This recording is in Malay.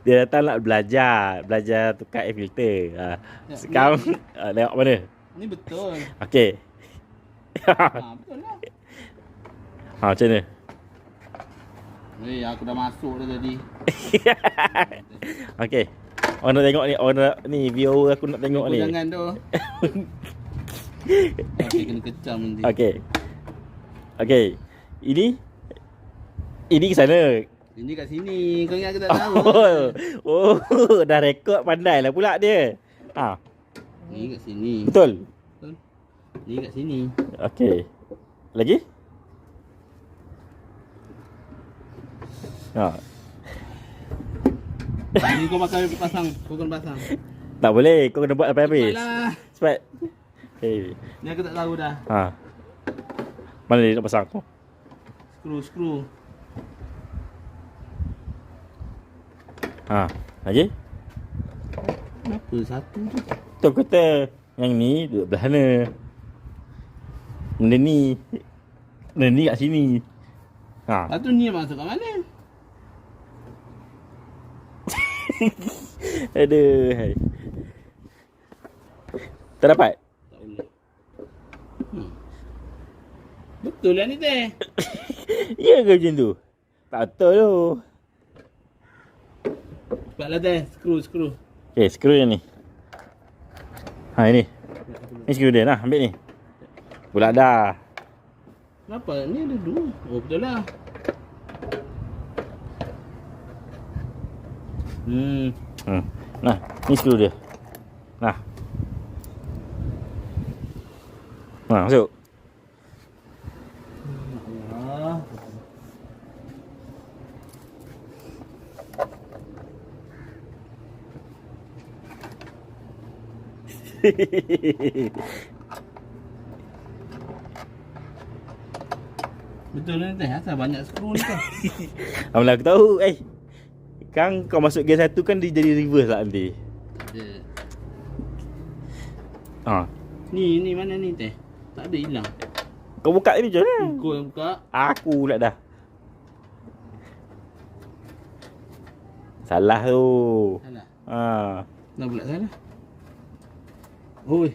Dia datang nak belajar tukar air filter. Sekarang tengok mana? Ni betul. Okey. Betul lah. Macam mana? Aku dah masuk dah tadi. Okey. Orang nak tengok ni, ni viewer aku nak tengok ni. Jangan tu. Okey, kena kecam nanti. Okey. Ini ke sana. Ini kat sini. Kau ingat aku tak tahu. Dah rekod pandai lah pula dia. Ni kat sini. Betul. Ni kat sini. Okey. Lagi? Ni kau pakai pasang. Kau kena pasang. Tak boleh. Kau kena buat sampai habis. Cepatlah. Cepat. Ni aku tak tahu dah. Mana dia nak pasang tu? Skru. Lagi? Kenapa satu tu? Tu kata yang ni duduk belah sana. Benda ni kat sini. Satu ni masuk kat mana? Aduh. Hai. Tak dapat? Tak boleh. Betul lah ni teh. Ya ke macam tu? Tak betul tu. Cepatlah teh. Skru. Okay, skru yang ni. Ini. Ni skru dia nah, ambil ni. Pula dah. Kenapa? Ni ada dua. Oh, betul lah. Nah, ni skru dia. Nah, masuk. Allah. Betul lah teh. Asal banyak skru ni kan? Apalah aku tahu. Kan kau masuk gear 1 kan dia jadi reverse lah nanti. Ni mana ni teh? Tak ada hilang. Kau buka ni macam mana? Kau yang buka. Aku pula dah. Salah tu. Salah. Dah pula salah. Oi.